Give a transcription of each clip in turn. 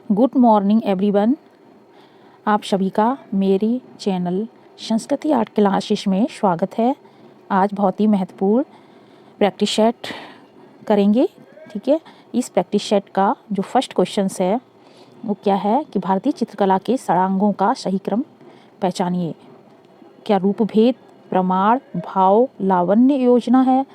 Good morning everyone. आप सभी का मेरी चैनल संस्कृति आर्ट क्लासेस में स्वागत है। आज बहुत ही महत्वपूर्ण प्रैक्टिस सेट करेंगे। ठीक है, इस प्रैक्टिस सेट का जो फर्स्ट क्वेश्चन है वो क्या है कि भारतीय चित्रकला के षडांगों का सही क्रम पहचानिए। क्या रूपभेद, प्रमाण, भाव, लावण्य योजना है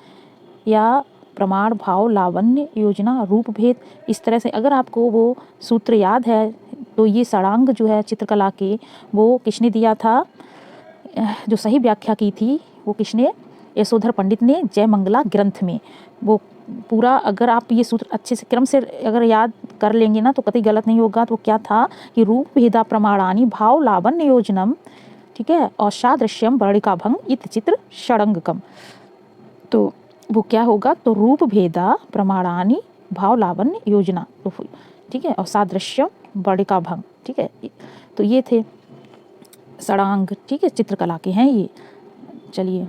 या प्रमाण, भाव, लावण्य योजना, रूप भेद। इस तरह से अगर आपको वो सूत्र याद है तो ये षडांग जो है चित्रकला के वो किसने दिया था, जो सही व्याख्या की थी वो किसने, यशोधर पंडित ने जयमंगला ग्रंथ में। वो पूरा अगर आप ये सूत्र अच्छे से क्रम से अगर याद कर लेंगे ना तो कतई गलत नहीं होगा। तो क्या था कि रूप भेदा प्रमाणानि भाव लावण्य योजनम, ठीक है, और सादृश्यम वर्णिकाभंग इत चित्र षडंगकम। तो वो क्या होगा, तो रूप भेदा प्रमाणानि भाव लावण्य योजना, तो ठीक है, और सादृश्य वर्णिका भंग। ठीक है, तो ये थे षडांग, ठीक है, चित्रकला के हैं ये। चलिए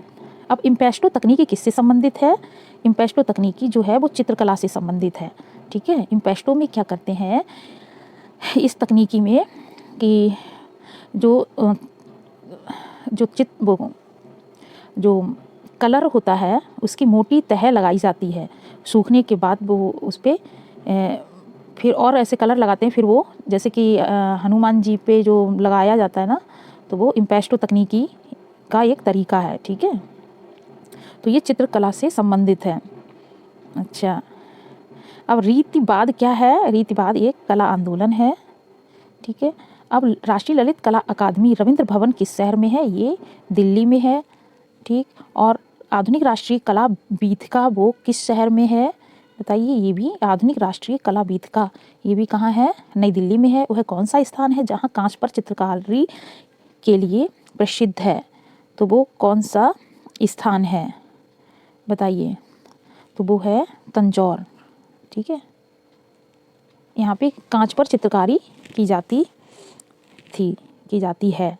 अब इम्पेस्टो तकनीकी किससे संबंधित है। इम्पेस्टो तकनीकी जो है वो चित्रकला से संबंधित है। ठीक है, इम्पेस्टो में क्या करते हैं इस तकनीकी में कि जो कलर होता है उसकी मोटी तह लगाई जाती है। सूखने के बाद वो उस पर फिर और ऐसे कलर लगाते हैं। फिर वो जैसे कि हनुमान जी पे जो लगाया जाता है ना, तो वो इम्पेस्टो तकनीकी का एक तरीका है। ठीक है, तो ये चित्रकला से संबंधित है। अच्छा, अब रीतिवाद क्या है। रीतिवाद एक कला आंदोलन है। ठीक है, अब राष्ट्रीय ललित कला अकादमी रविंद्र भवन किस शहर में है, ये दिल्ली में है। ठीक, और आधुनिक राष्ट्रीय कला वीथिका वो किस शहर में है, बताइए। ये भी आधुनिक राष्ट्रीय कला वीथिका ये भी कहाँ है, नई दिल्ली में है। वह कौन सा स्थान है जहाँ कांच पर चित्रकारी के लिए प्रसिद्ध है, तो वो कौन सा स्थान है बताइए। तो वो है तंजौर। ठीक है, यहाँ पे कांच पर चित्रकारी की जाती है।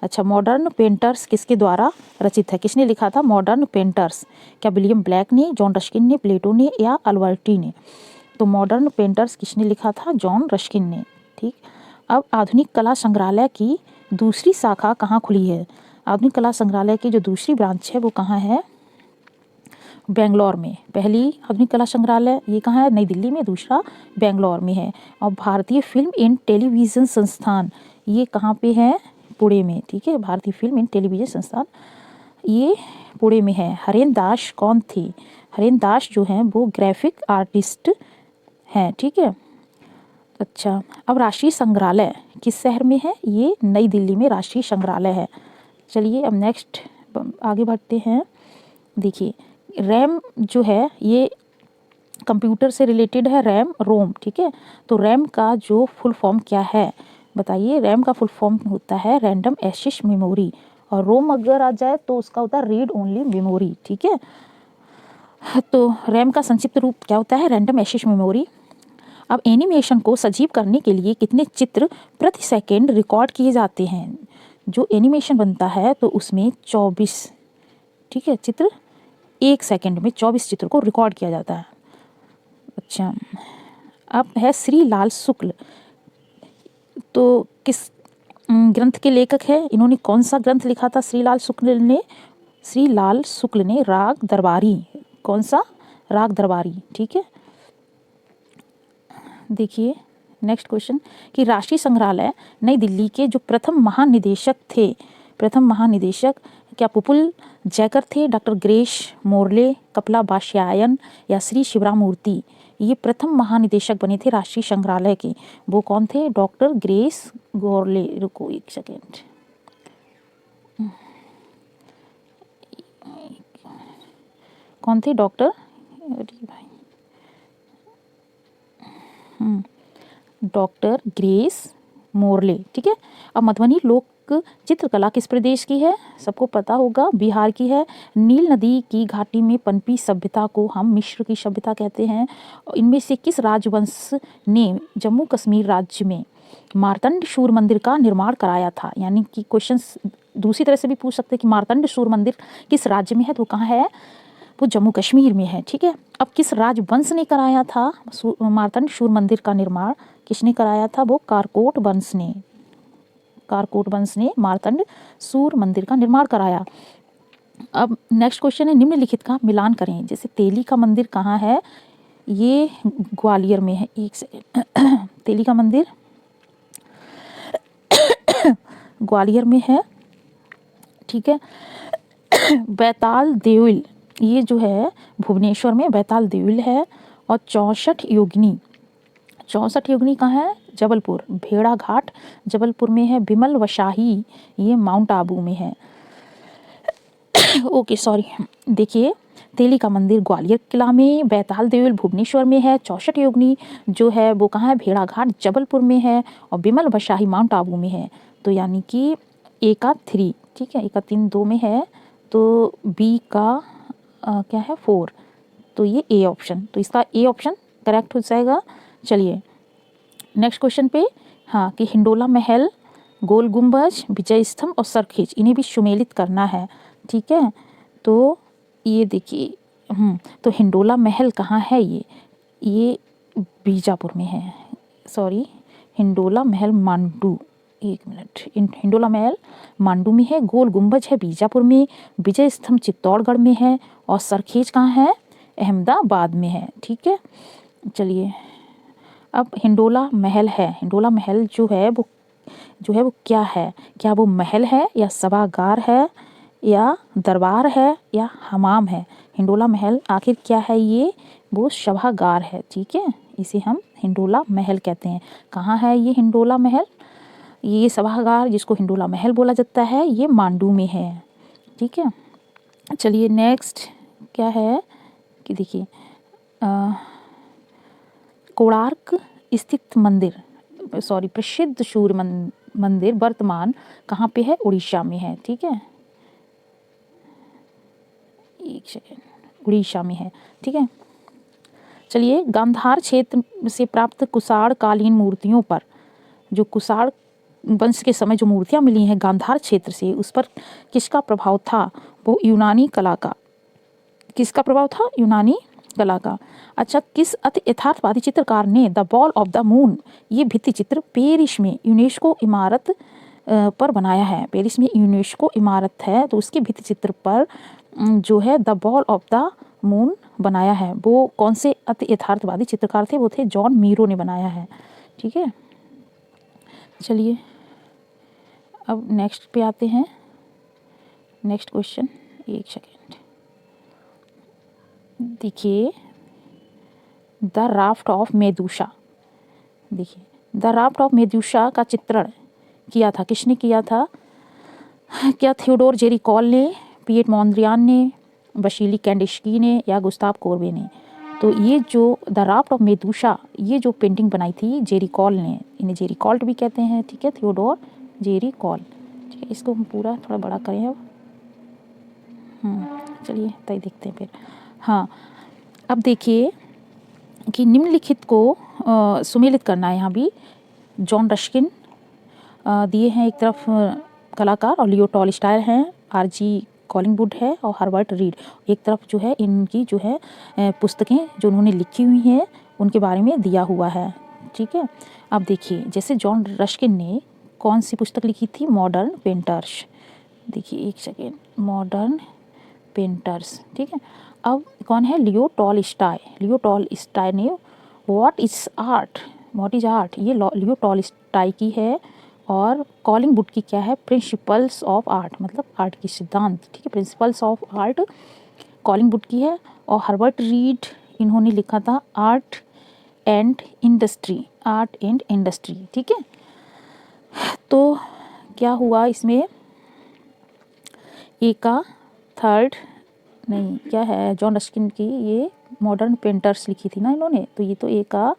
अच्छा, मॉडर्न पेंटर्स किसके द्वारा रचित है, किसने लिखा था मॉडर्न पेंटर्स। क्या विलियम ब्लैक ने, जॉन रस्किन ने, प्लेटो ने या अल्बर्टी ने। तो मॉडर्न पेंटर्स किसने लिखा था, जॉन रस्किन ने। ठीक, अब आधुनिक कला संग्रहालय की दूसरी शाखा कहाँ खुली है। आधुनिक कला संग्रहालय की जो दूसरी ब्रांच है वो कहाँ है, बेंगलोर में। पहली आधुनिक कला संग्रहालय ये कहाँ है, नई दिल्ली में। दूसरा बेंगलोर में है। और भारतीय फिल्म एंड टेलीविज़न संस्थान ये कहाँ पे है, पुणे में। ठीक है, भारतीय फिल्म एंड टेलीविज़न संस्थान ये पुणे में है। हरेन दास कौन थे, हरेन दास जो हैं वो ग्राफिक आर्टिस्ट हैं। ठीक है, अच्छा, अब राष्ट्रीय संग्रहालय किस शहर में है, ये नई दिल्ली में राष्ट्रीय संग्रहालय है। चलिए अब नेक्स्ट आगे बढ़ते हैं। देखिए रैम जो है ये कंप्यूटर से रिलेटेड है, रैम रोम। ठीक है, तो रैम का जो फुल फॉर्म क्या है बताइए। रैम का फुल फॉर्म होता है रैंडम एक्सेस मेमोरी, और रोम अगर आ जाए तो उसका होता है रीड ओनली मेमोरी। ठीक है, तो रैम का संक्षिप्त रूप क्या होता है, रैंडम एक्सेस मेमोरी। अब एनिमेशन को सजीव करने के लिए कितने चित्र प्रति सेकेंड रिकॉर्ड किए जाते हैं। जो एनिमेशन बनता है तो उसमें 24, ठीक है, चित्र एक सेकंड में 24 चित्र को रिकॉर्ड किया जाता है। अच्छा, अब है श्री लाल शुक्ल, तो किस ग्रंथ के लेखक है, इन्होंने कौन सा ग्रंथ लिखा था श्री लाल शुक्ल ने राग दरबारी। कौन सा, राग दरबारी। ठीक है, देखिए नेक्स्ट क्वेश्चन कि राष्ट्रीय संग्रहालय नई दिल्ली के जो प्रथम महानिदेशक थे, प्रथम महानिदेशक क्या पुपुल जैकर थे, डॉक्टर ग्रेस मोरले, कपला बाष्यायन या श्री शिवराम मूर्ति। ये प्रथम महानिदेशक बने थे राष्ट्रीय संग्रहालय के, वो कौन थे, डॉक्टर ग्रेस गोरले। रुको एक सेकेंड, कौन थे, डॉक्टर डॉक्टर ग्रेस मोरले। ठीक है, अब मधुबनी लोक चित्रकला किस प्रदेश की है, सबको पता होगा, बिहार की है। नील नदी की घाटी में पनपी सभ्यता को हम मिस्र की सभ्यता कहते हैं। इनमें से किस राजवंश ने जम्मू कश्मीर राज्य में मार्तंड सूर्य मंदिर का निर्माण कराया था। यानी कि क्वेश्चन दूसरी तरह से भी पूछ सकते हैं कि मार्तंड सूर्य मंदिर किस राज्य में है, तो कहाँ है, वो जम्मू कश्मीर में है। ठीक है, अब किस राजवंश ने कराया था मार्तंड सूर्य मंदिर का निर्माण? किसने कराया था? वो कारकोट वंश ने। कारकोट वंश ने मार्तंड सूर्य मंदिर का निर्माण कराया। अब नेक्स्ट क्वेश्चन है, निम्नलिखित का मिलान करें। जैसे तेली का मंदिर कहाँ है? ये ग्वालियर में है। एक सेकेंड तेली का मंदिर ग्वालियर में है। ठीक है, बैताल देउल ये जो है भुवनेश्वर में बैताल देउल है। और 64 योगिनी, 64 योगिनी कहाँ है? जबलपुर। भेड़ा घाट जबलपुर में है। बिमल वशाही ये माउंट आबू में है। ओके सॉरी, देखिए तेली का मंदिर ग्वालियर किला में, बैताल देउल भुवनेश्वर में है, 64 योगिनी जो है वो कहाँ है? भेड़ा घाट जबलपुर में है। और बिमल वशाही माउंट आबू में है। तो यानी कि ए का 3, ठीक है, ए का 3 2 में है, तो बी का क्या है 4, तो ये ए ऑप्शन, तो इसका ए ऑप्शन करेक्ट हो जाएगा। चलिए नेक्स्ट क्वेश्चन पे, हाँ कि हिंडोला महल, गोल गुंबज, विजय स्तंभ और सरखेज इन्हें भी सुमेलित करना है। ठीक है, तो ये देखिए तो हिंडोला महल कहाँ है? ये बीजापुर में है। सॉरी, हिंडोला महल मांडू, एक मिनट, हिंडोला महल मांडू में है। गोल गुंबज है बीजापुर में, विजय स्तंभ चित्तौड़गढ़ में है और सरखेज कहाँ है? अहमदाबाद में है। ठीक है, चलिए अब हिंडोला महल है, हिंडोला महल जो है वो क्या है? क्या वो महल है या सभागार है या दरबार है या हमाम है? हिंडोला महल आखिर क्या है? ये वो सभागार है। ठीक है, इसे हम हिंडोला महल कहते हैं। कहाँ है ये हिंडोला महल? ये सभागार जिसको हिंडोला महल बोला जाता है ये मांडू में है। ठीक है, चलिए नेक्स्ट क्या है कि देखिए कोणार्क स्थित मंदिर, सॉरी प्रसिद्ध सूर्य मंदिर वर्तमान कहाँ पे है? उड़ीसा में है। ठीक है, एक सेकेंड, उड़ीसा में है। ठीक है, चलिए गांधार क्षेत्र से प्राप्त कुषाण कालीन मूर्तियों पर, जो कुषाण वंश के समय जो मूर्तियाँ मिली हैं गांधार क्षेत्र से, उस पर किसका प्रभाव था? वो यूनानी कला का। किसका प्रभाव था? यूनानी कला का। अच्छा, किस अति यथार्थवादी चित्रकार ने the ball of the moon ये भित्ति चित्र पेरिस में यूनेस्को इमारत पर बनाया है? पेरिस में यूनेस्को इमारत है तो उसके भित्ति चित्र पर जो है the ball of the moon बनाया है। वो कौन से अति यथार्थवादी चित्रकार थे? वो थे जॉन मीरो ने बनाया है। ठीक है, चलिए अब नेक्स्ट पे आते हैं। नेक्स्ट क्वेश्चन, एक सेकेंड, देखिए द राफ्ट ऑफ मेदुसा। देखिए द राफ्ट ऑफ मेदुसा का चित्रण किया था, किसने किया था? क्या थियोडोर जेरिकॉल ने, पिएट मोंद्रियान ने, वसीली कैंडिशकी ने या गुस्ताव कोर्बे ने? तो ये जो द राफ्ट ऑफ मेदुसा ये जो पेंटिंग बनाई थी जेरिकॉल ने, इन्हें जेरिकॉल्ट भी कहते हैं। ठीक है, थियोडोर जेरिकॉल। ठीक है, इसको हम पूरा थोड़ा बड़ा करें अब। चलिए तय देखते हैं फिर। हाँ, अब देखिए कि निम्नलिखित को सुमेलित करना है। यहाँ भी जॉन रस्किन दिए हैं एक तरफ कलाकार, और लियो टॉलस्टॉय हैं, आरजी कॉलिंगवुड है और हर्बर्ट रीड एक तरफ जो है इनकी जो है पुस्तकें जो उन्होंने लिखी हुई हैं उनके बारे में दिया हुआ है। ठीक है, अब देखिए जैसे जॉन रस्किन ने कौन सी पुस्तक लिखी थी? Modern painters. देखिए एक सेकेंड, मॉडर्न पेंटर्स। ठीक है, अब कौन है? लियो टॉलस्टॉय। लियो टॉलस्टॉय ने what is art, what is art ये लियो टॉलस्टॉय की है। और कॉलिंगवुड की क्या है? प्रिंसिपल्स ऑफ आर्ट, मतलब आर्ट की सिद्धांत। ठीक है, प्रिंसिपल्स ऑफ आर्ट कॉलिंगवुड की है। और हर्बर्ट रीड इन्होंने लिखा था art and industry, art and industry. ठीक है, तो क्या हुआ इसमें? ए का 3 नहीं, क्या है? जॉन रस्किन की ये मॉडर्न पेंटर्स लिखी थी ना इन्होंने, तो ये तो ए का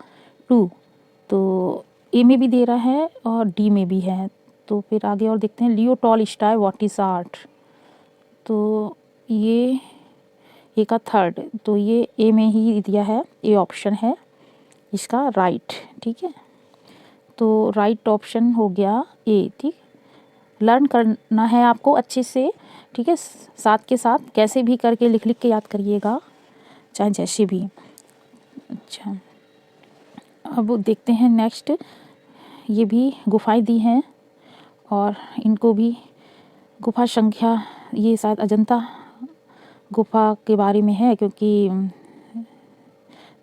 2, तो ए में भी दे रहा है और डी में भी है। तो फिर आगे और देखते हैं। लियो टॉलस्टॉय व्हाट इज आर्ट, तो ये ए का 3, तो ये ए में ही दिया है, ए ऑप्शन है इसका राइट। ठीक है, तो राइट ऑप्शन हो गया ए। ठीक, लर्न करना है आपको अच्छे से। ठीक है, साथ के साथ कैसे भी करके लिख लिख के याद करिएगा, चाहे जैसे भी। अच्छा, अब देखते हैं नेक्स्ट। ये भी गुफाएं दी हैं और इनको भी गुफा संख्या, ये शायद अजंता गुफा के बारे में है, क्योंकि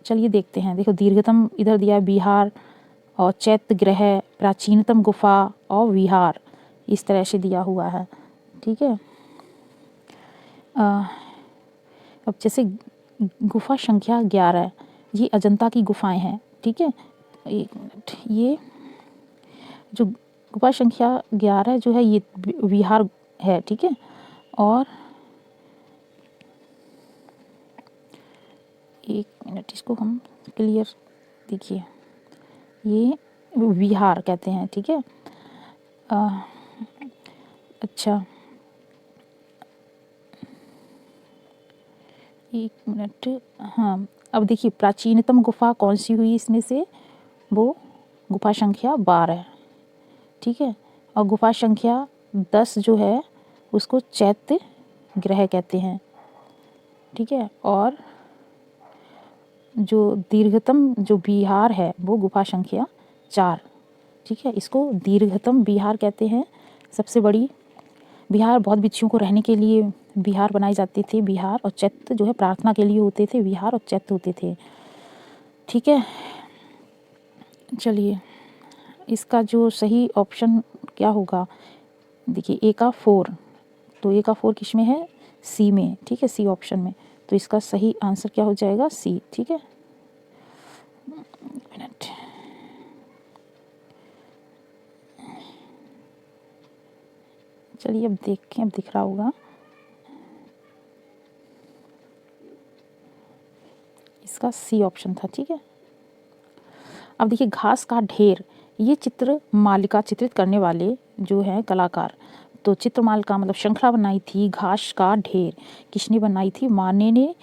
चलिए देखते हैं। देखो, दीर्घतम इधर दिया है बिहार, और चैत्य ग्रह, प्राचीनतम गुफा और विहार, इस तरह से दिया हुआ है। ठीक है, अब जैसे गुफा संख्या 11, ये अजंता की गुफाएं हैं। ठीक है, एक मिनट, ये जो गुफा संख्या 11 जो है ये विहार है। ठीक है, और एक मिनट, इसको हम क्लियर देखिए, ये विहार कहते हैं। ठीक है, अच्छा, एक मिनट, हाँ, अब देखिए प्राचीनतम गुफा कौन सी हुई इसमें से, वो गुफा संख्या 12। ठीक है, और गुफा संख्या 10 जो है उसको चैत्य ग्रह कहते हैं। ठीक है, और जो दीर्घतम जो बिहार है वो गुफा संख्या 4। ठीक है, इसको दीर्घतम बिहार कहते हैं। सबसे बड़ी बिहार, बहुत बिच्छुओं को रहने के लिए बिहार बनाए जाते थे। बिहार और चैत्य जो है प्रार्थना के लिए होते थे, विहार और चैत्य होते थे। ठीक है, चलिए इसका जो सही ऑप्शन क्या होगा, देखिए ए का 4, तो ए का 4 किस में है, सी में। ठीक है, सी ऑप्शन में, तो इसका सही आंसर क्या हो जाएगा, सी। ठीक है, मिनट, चलिए अब देखें, अब दिख रहा होगा, इसका सी ऑप्शन था। ठीक है, अब देखिए घास का ढेर, ये चित्र मालिका चित्रित करने वाले जो है कलाकार, तो चित्रमालिका मतलब श्रृंखला बनाई थी घास का ढेर, किसने बनाई थी, माने ने,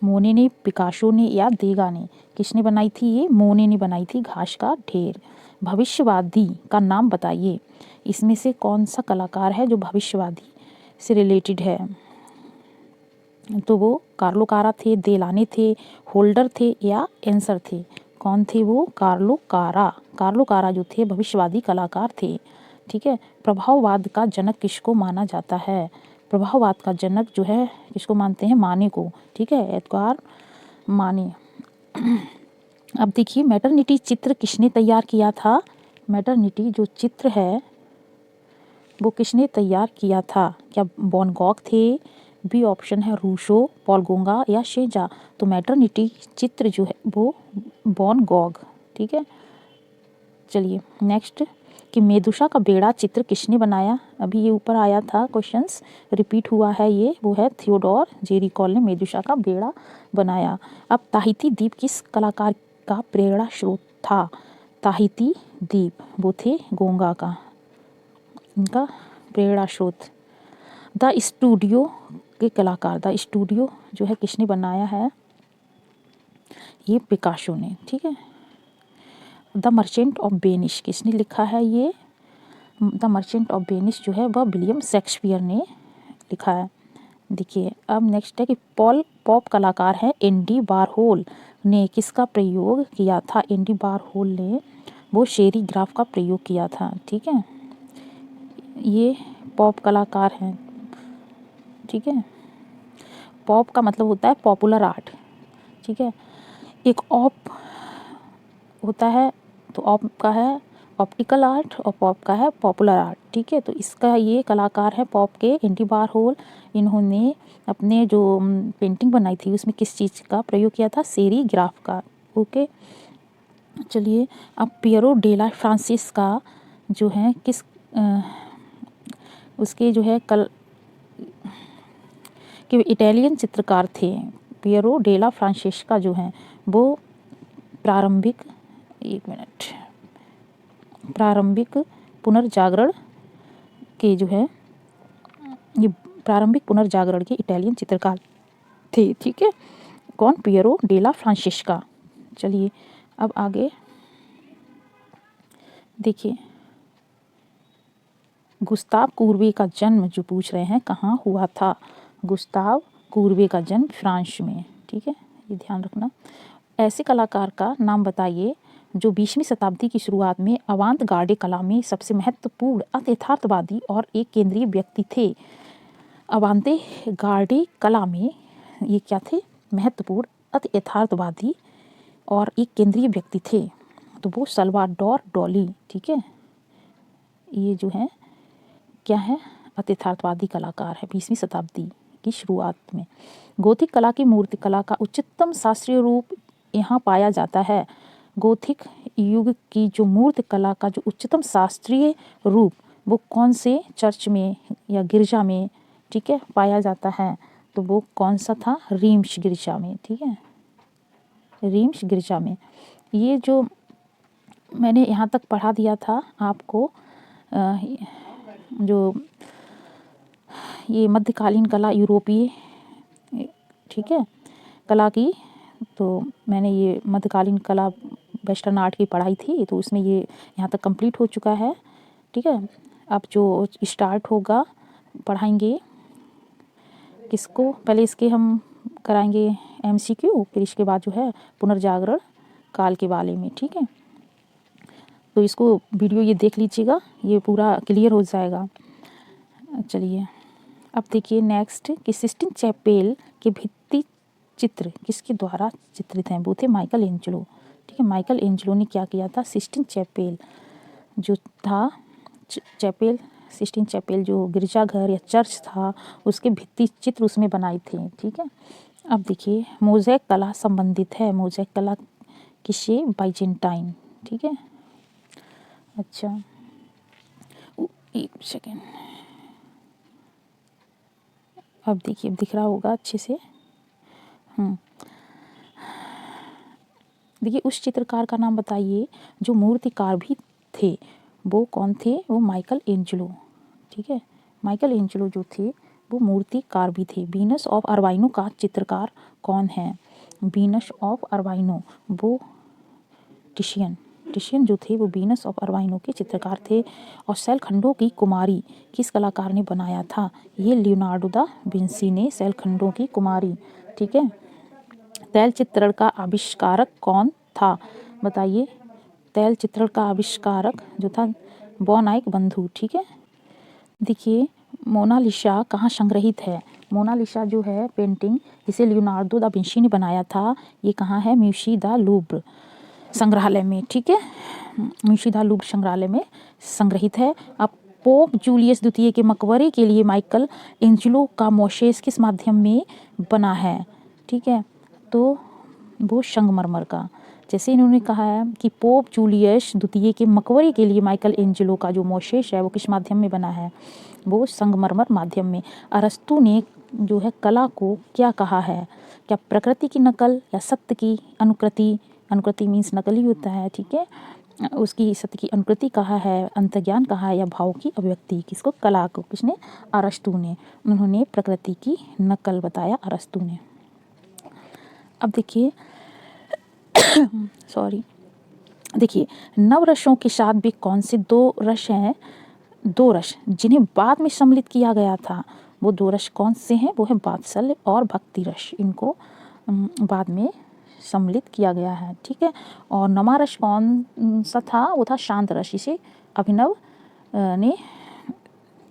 मोने ने, पिकासो ने या देगा ने। किसने बनाई थी, ये मोने ने बनाई थी घास का ढेर। भविष्यवादी का नाम बताइए, इसमें से कौन सा कलाकार है जो भविष्यवादी से रिलेटेड है, तो वो कार्लो कारा थे, देलाने थे, होल्डर थे या एंसर थे। कौन थे वो, कार्लो कारा। कार्लो कारा जो थे भविष्यवादी कलाकार थे। ठीक है, प्रभाववाद का जनक किसको माना जाता है, प्रभाववाद का जनक जो है किसको मानते हैं, माने को। ठीक है, एडगार माने। अब देखिए मैटरनिटी चित्र किसने तैयार किया था, मैटरनिटी जो चित्र है वो किसने तैयार किया था, क्या वैन गॉग थे, बी ऑप्शन है रूसो, पॉल गोंगा या शेजा। तो मैटरनिटी चित्र जो है वो वैन गॉग। ठीक है, चलिए नेक्स्ट, कि मेदुसा का बेड़ा चित्र किसने बनाया, अभी ये ऊपर आया था, क्वेश्चंस रिपीट हुआ है ये, वो है थियोडोर जेरिकॉल ने मेदुसा का बेड़ा बनाया। अब ताहिती द्वीप किस कलाकार का प्रेरणा स्रोत था, ताहिती द्वीप वो थे गोंगा का, इनका प्रेरणा स्रोत। द स्टूडियो के कलाकार, द स्टूडियो जो है किसने बनाया है, ये पिकासो ने। ठीक है, द मर्चेंट ऑफ वेनिस किसने लिखा है, ये द मर्चेंट ऑफ वेनिस जो है वह विलियम शेक्सपियर ने लिखा है। देखिए अब नेक्स्ट है कि पॉप कलाकार है एंडी वारहोल ने किसका प्रयोग किया था, एंडी वारहोल ने वो सेरीग्राफ का प्रयोग किया था। ठीक है, ये पॉप कलाकार हैं। ठीक है, पॉप का मतलब होता है पॉपुलर आर्ट। ठीक है, एक ऑप होता है, तो ऑप का है ऑप्टिकल आर्ट और पॉप का है पॉपुलर आर्ट। ठीक है, तो इसका ये कलाकार है पॉप के एंडी वारहोल, इन्होंने अपने जो पेंटिंग बनाई थी उसमें किस चीज़ का प्रयोग किया था, सेरीग्राफ का। ओके, चलिए अब पियरो डेला फ्रांसिस का जो है किस उसके जो है कि इटालियन चित्रकार थे, पियरो डेला फ्रांसेस्का जो हैं वो प्रारंभिक, एक मिनट, प्रारंभिक पुनर्जागरण के जो है ये प्रारंभिक पुनर्जागरण के इटालियन चित्रकार थे। ठीक है, कौन, पियरो डेला फ्रांसेस्का। चलिए अब आगे देखिए, गुस्ताव कुर्बे का जन्म जो पूछ रहे हैं कहाँ हुआ था। गुस्ताव कुर्बे का जन्म फ्रांस में, ठीक है, ये ध्यान रखना। ऐसे कलाकार का नाम बताइए जो 20वीं शताब्दी की शुरुआत में अवांत गार्डे कला में सबसे महत्वपूर्ण अयथार्थवादी और एक केंद्रीय व्यक्ति थे। अवांते गार्डे कला में ये क्या थे, महत्वपूर्ण अयथार्थवादी और एक केंद्रीय व्यक्ति थे, तो वो सल्वाडोर डॉली, ठीक है, ये जो है क्या है, अयथार्थवादी कलाकार है 20वीं शताब्दी की शुरुआत में। गोथिक कला की मूर्ति कला का उच्चतम शास्त्रीय रूप यहाँ पाया जाता है। गोथिक युग की जो मूर्ति कला का जो उच्चतम शास्त्रीय रूप वो कौन से चर्च में या गिरजा में, ठीक है, पाया जाता है, तो वो कौन सा था, रीम्स गिरजा में, ठीक है, रीम्स गिरजा में। ये जो मैंने यहाँ तक पढ़ा दिया था आपको, जो ये मध्यकालीन कला यूरोपीय, ठीक है, कला की, तो मैंने ये मध्यकालीन कला वेस्टर्न आर्ट की पढ़ाई थी, तो उसमें ये यहाँ तक कंप्लीट हो चुका है, ठीक है। अब जो स्टार्ट होगा पढ़ाएंगे किसको, पहले इसके हम कराएंगे MCQ, फिर इसके बाद जो है पुनर्जागरण काल के बारे में, ठीक है। तो इसको वीडियो ये देख लीजिएगा, ये पूरा क्लियर हो जाएगा। चलिए अब देखिए नेक्स्ट कि सिस्टीन चैपेल के भित्ति चित्र किसके द्वारा चित्रित हैं, वो थे माइकल एंजेलो, ठीक है। माइकल एंजेलो ने क्या किया था, सिस्टीन चैपेल जो था, चैपेल, सिस्टीन चैपेल जो गिरजाघर या चर्च था, उसके भित्ति चित्र उसमें बनाए थे, ठीक है। अब देखिए मोज़ेक कला संबंधित है, मोज़ेक कला किससे, बाइजेंटाइन, ठीक है। अच्छा एक सेकेंड, अब देखिए, अब दिख रहा होगा अच्छे से। देखिए उस चित्रकार का नाम बताइए जो मूर्तिकार भी थे, वो कौन थे, वो माइकल एंजेलो, ठीक है। माइकल एंजेलो जो थे वो मूर्तिकार भी थे। वीनस ऑफ अर्बाइनो का चित्रकार कौन है, वीनस ऑफ अर्बाइनो, वो टिशियन जो थे वो वीनस ऑफ अर्बाइनो के चित्रकार थे। और शैलखंडों की कुमारी किस कलाकार ने बनाया था, ये लियोनार्डो दा विंसी ने शैलखंडों की कुमारी, ठीक है। तैल चित्रण का आविष्कारक कौन था, बताइए, तैल चित्रण का आविष्कारक जो था बॉनाइक बंधु, ठीक है। देखिए मोनालिसा कहाँ संग्रहित है, मोनालिसा जो है पेंटिंग जिसे लियोनार्डो दा विंसी ने बनाया था, ये कहाँ है, म्यूसी दा लूव्र संग्रहालय में, ठीक है, म्यूसी दा लूव्र संग्रहालय में संग्रहित है। अब पोप जूलियस द्वितीय के मकबरे के लिए माइकल एंजेलो का मोशेस किस माध्यम में बना है, ठीक है, तो वो संगमरमर का। जैसे इन्होंने कहा है कि पोप जूलियस द्वितीय के मकबरे के लिए माइकल एंजेलो का जो मोशेस है वो किस माध्यम में बना है, वो संगमरमर माध्यम में। अरस्तु ने जो है कला को क्या कहा है, क्या प्रकृति की नकल या सत्य की अनुकृति, अनुकृति मीन्स नकल ही होता है, ठीक है, उसकी सत्य की अनुकृति कहा है, अंतर्ज्ञान कहा है, या भाव की अभिव्यक्ति, किसको, कला को, किसने, अरस्तु ने, उन्होंने प्रकृति की नकल बताया अरस्तु ने। अब देखिए सॉरी, देखिए नवरसों के साथ भी कौन से दो रस हैं, दो रस जिन्हें बाद में सम्मिलित किया गया था, वो दो रस कौन से हैं, वो है वात्सल्य और भक्ति रस, इनको बाद में सम्मिलित किया गया है, ठीक है। और नमा रस कौन सा था, वो था शांत रस, इसे अभिनव ने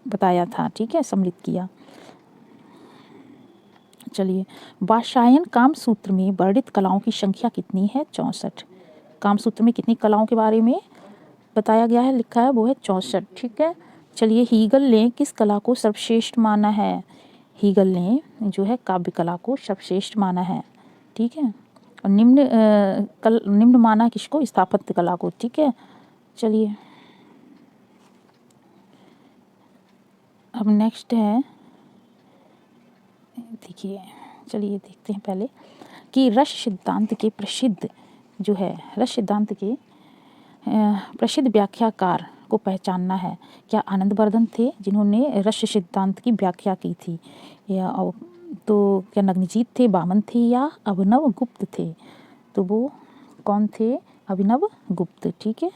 बताया था, ठीक है, सम्मिलित किया। चलिए वात्स्यायन कामसूत्र में वर्णित कलाओं की संख्या कितनी है, 64। कामसूत्र में कितनी कलाओं के बारे में बताया गया है, लिखा है, वो है 64, ठीक है। चलिए हीगल ने किस कला को सर्वश्रेष्ठ माना है, हीगल ने जो है काव्य कला को सर्वश्रेष्ठ माना है, ठीक है। और निम्न माना किसको, स्थापत्य कला को, ठीक है। चलिए अब नेक्स्ट है, देखिए, चलिए देखते हैं पहले कि रस सिद्धांत के प्रसिद्ध जो है, रस सिद्धांत के प्रसिद्ध व्याख्याकार को पहचानना है। क्या आनंदवर्धन थे जिन्होंने रस सिद्धांत की व्याख्या की थी, या तो क्या नग्नजीत थे, बामन थे, या अभिनव गुप्त थे, तो वो कौन थे, अभिनव गुप्त, ठीक है,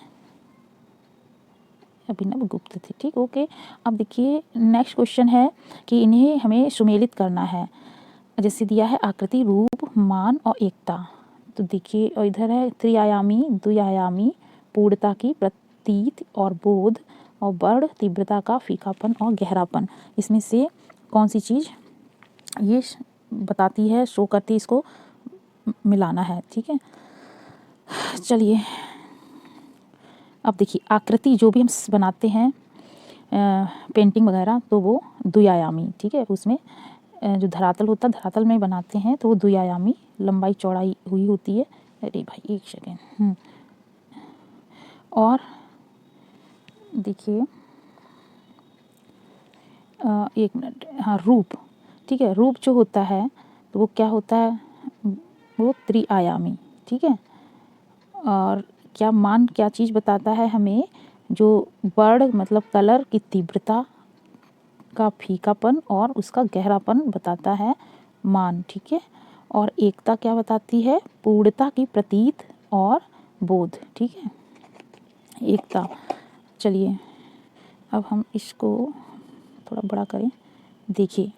अभिनव गुप्त थे। ठीक, ओके। अब देखिए नेक्स्ट क्वेश्चन है कि इन्हें हमें सुमेलित करना है। जैसे दिया है आकृति, रूप, मान और एकता। तो देखिए और इधर है त्रिआयामी, द्विआयामी, पूर्णता की प्रतीत और बोध, और बढ़, तीव्रता का फीकापन और गहरापन। इसमें से कौन सी चीज़ ये बताती है, शो करती है, इसको मिलाना है। ठीक है, चलिए अब देखिए आकृति जो भी हम बनाते हैं पेंटिंग वगैरह, तो वो द्विआयामी। ठीक है, उसमें जो धरातल होता है, धरातल में बनाते हैं तो वो द्विआयामी लंबाई चौड़ाई हुई होती है। अरे भाई एक सेकेंड। और देखिए एक मिनट, हाँ रूप। ठीक है, रूप जो होता है तो वो क्या होता है, वो त्रिआयामी। ठीक है, और क्या मान क्या चीज़ बताता है हमें, जो वर्ड मतलब कलर की तीव्रता का फीकापन और उसका गहरापन बताता है मान। ठीक है, और एकता क्या बताती है, पूर्णता की प्रतीत और बोध। ठीक है, एकता। चलिए अब हम इसको थोड़ा बड़ा करें, देखिए।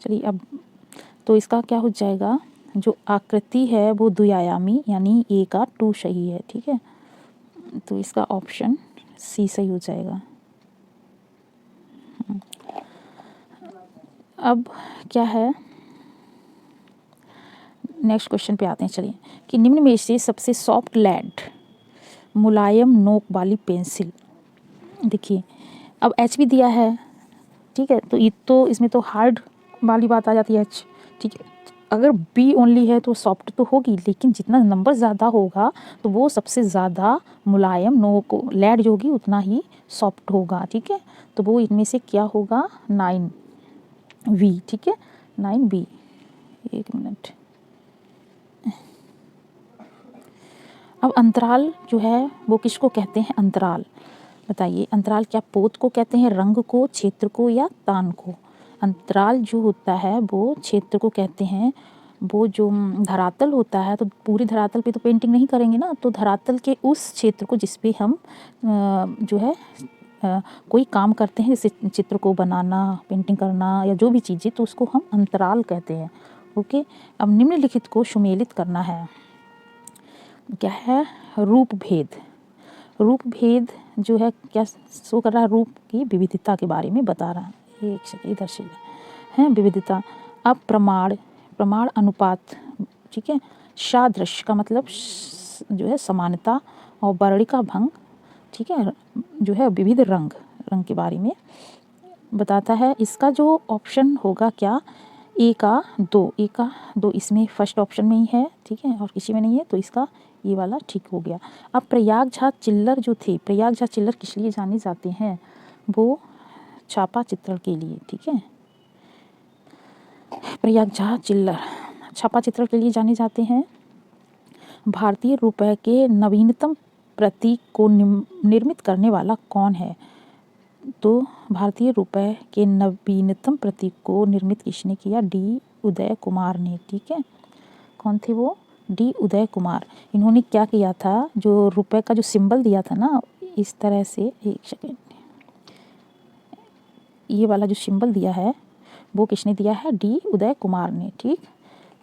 चलिए अब तो इसका क्या हो जाएगा, जो आकृति है वो द्विआयामी यानी ए का 2 सही है। ठीक है, तो इसका ऑप्शन सी सही हो जाएगा। अब क्या है, नेक्स्ट क्वेश्चन पे आते हैं। चलिए कि निम्न में से सबसे सॉफ्ट लेड मुलायम नोक वाली पेंसिल। देखिए अब एच भी दिया है। ठीक है, तो ये तो इसमें तो हार्ड वाली बात आ जाती है एच। ठीक है, अगर बी ओनली है तो सॉफ्ट तो होगी, लेकिन जितना नंबर ज़्यादा होगा तो वो सबसे ज़्यादा मुलायम नोक लेड जो होगी उतना ही सॉफ्ट होगा। ठीक है, तो वो इनमें से क्या होगा, 9 वी। ठीक है, 9 बी। एक मिनट। अब अंतराल जो है वो किसको कहते हैं, अंतराल बताइए। अंतराल क्या पोत को कहते हैं, रंग को, क्षेत्र को या तान को? अंतराल जो होता है वो क्षेत्र को कहते हैं। वो जो धरातल होता है, तो पूरी धरातल पे तो पेंटिंग नहीं करेंगे ना, तो धरातल के उस क्षेत्र को जिस पे हम जो है कोई काम करते हैं, जैसे चित्र को बनाना, पेंटिंग करना या जो भी चीज़ें, तो उसको हम अंतराल कहते हैं। ओके, अब निम्नलिखित को सुमेलित करना है। क्या है, रूप भेद। रूप भेद जो है क्या शो कर रहा है, रूप की विविधता के बारे में बता रहा है। एक सेकंड इधर से है विविधता। अब प्रमाण, प्रमाण अनुपात। ठीक है, सादृश्य का मतलब जो है समानता, और वर्णिका भंग। ठीक है, जो है विविध रंग, रंग के बारे में बताता है। इसका जो ऑप्शन होगा क्या, ए का 2, ए का 2 इसमें फर्स्ट ऑप्शन में ही है। ठीक है, और किसी में नहीं है, तो इसका ये वाला ठीक हो गया। अब प्रयाग झा चिल्लर जो थे, प्रयाग झा चिल्लर किस लिए जाने जाते हैं, वो छापा चित्रण के लिए। ठीक है, प्रयाग झा चिल्लर छापा चित्रण के लिए जाने जाते हैं। भारतीय रुपये के नवीनतम प्रतीक को निर्मित करने वाला कौन है? तो भारतीय रुपये के नवीनतम प्रतीक को निर्मित किसने किया, डी उदय कुमार ने। ठीक है, कौन थे वो, डी उदय कुमार। इन्होंने क्या किया था, जो रुपए का जो सिंबल दिया था ना, इस तरह से, एक सेकेंड, ये वाला जो सिंबल दिया है वो किसने दिया है, डी उदय कुमार ने। ठीक,